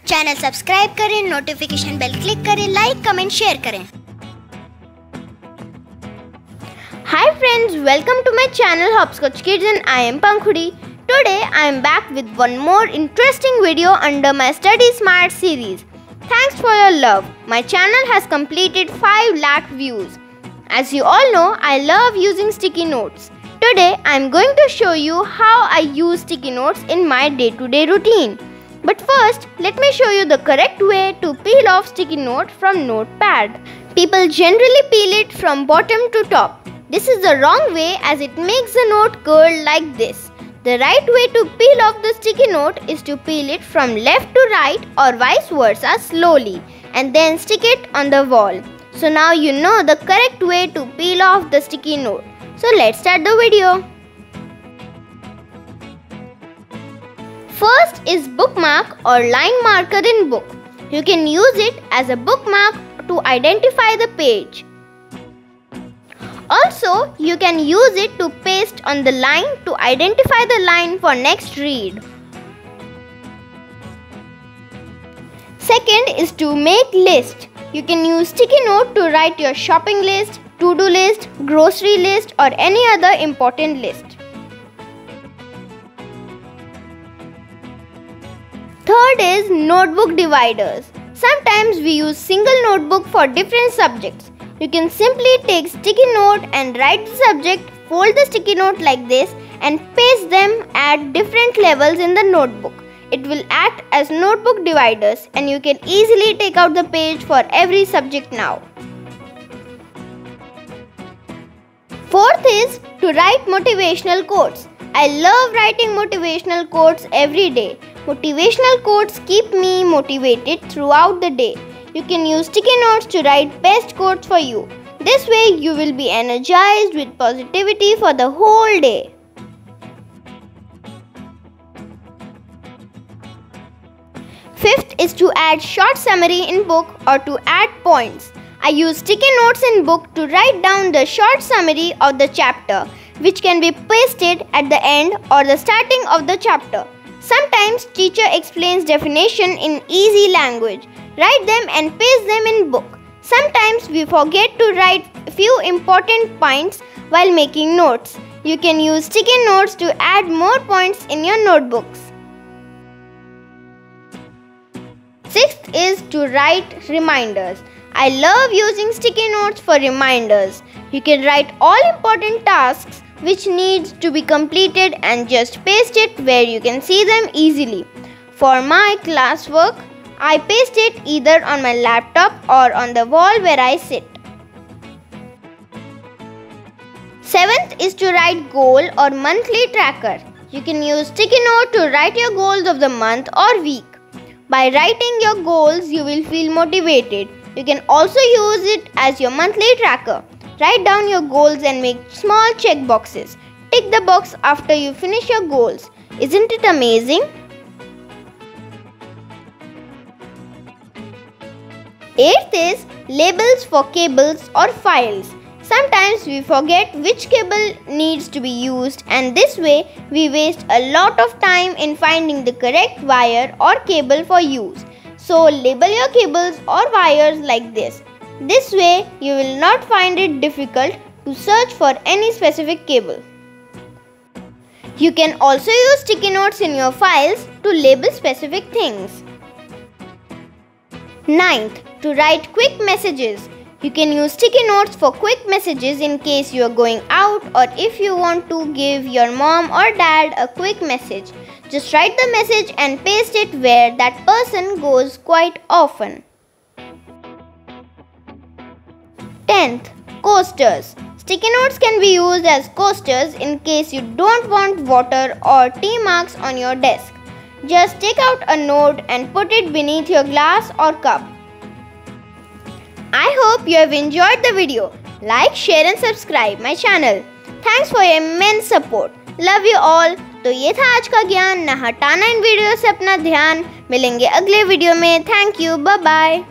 Channel subscribe करें, notification bell click करें, like comment share करें। Hi friends, welcome to my channel Hopscotch Kids and I am Pankhuri. Today I am back with one more interesting video under my Study Smart series. Thanks for your love. My channel has completed 5 lakh views. As you all know, I love using sticky notes. Today I am going to show you how I use sticky notes in my day-to-day routine. But first, let me show you the correct way to peel off sticky note from notepad. People generally peel it from bottom to top. This is the wrong way as it makes the note curl like this. The right way to peel off the sticky note is to peel it from left to right or vice versa slowly and then stick it on the wall. So now you know the correct way to peel off the sticky note. So let's start the video. First is bookmark or line marker in book. You can use it as a bookmark to identify the page. Also, you can use it to paste on the line to identify the line for next read. Second is to make list. You can use sticky note to write your shopping list, to-do list, grocery list or any other important list. Third is notebook dividers. Sometimes we use single notebook for different subjects. You can simply take sticky note and write the subject, fold the sticky note like this and paste them at different levels in the notebook. It will act as notebook dividers and you can easily take out the page for every subject now. Fourth is to write motivational quotes. I love writing motivational quotes every day. Motivational quotes keep me motivated throughout the day. You can use sticky notes to write best quotes for you. This way you will be energized with positivity for the whole day. Fifth is to add short summary in book or to add points. I use sticky notes in book to write down the short summary of the chapter, which can be pasted at the end or the starting of the chapter. Sometimes teacher explains definition in easy language. Write them and paste them in book. Sometimes we forget to write few important points while making notes. You can use sticky notes to add more points in your notebooks. Sixth is to write reminders. I love using sticky notes for reminders. You can write all important tasks which needs to be completed and just paste it where you can see them easily. For my classwork, I paste it either on my laptop or on the wall where I sit. Seventh is to write goal or monthly tracker. You can use sticky note to write your goals of the month or week. By writing your goals, you will feel motivated. You can also use it as your monthly tracker. Write down your goals and make small check boxes. Tick the box after you finish your goals. Isn't it amazing? Eighth is labels for cables or files. Sometimes we forget which cable needs to be used and this way we waste a lot of time in finding the correct wire or cable for use. So label your cables or wires like this. This way you will not find it difficult to search for any specific cable. You can also use sticky notes in your files to label specific things. Ninth, to write quick messages. You can use sticky notes for quick messages in case you are going out or if you want to give your mom or dad a quick message. Just write the message and paste it where that person goes quite often. 10th, coasters. Sticky notes can be used as coasters in case you don't want water or tea marks on your desk. Just take out a note and put it beneath your glass or cup. I hope you have enjoyed the video. Like, share and subscribe my channel. Thanks for your immense support. Love you all. तो ये था आज का ज्ञान. ना हटाना इन video से अपना ध्यान. मिलेंगे अगले वीडियो में. Thank you. Bye bye.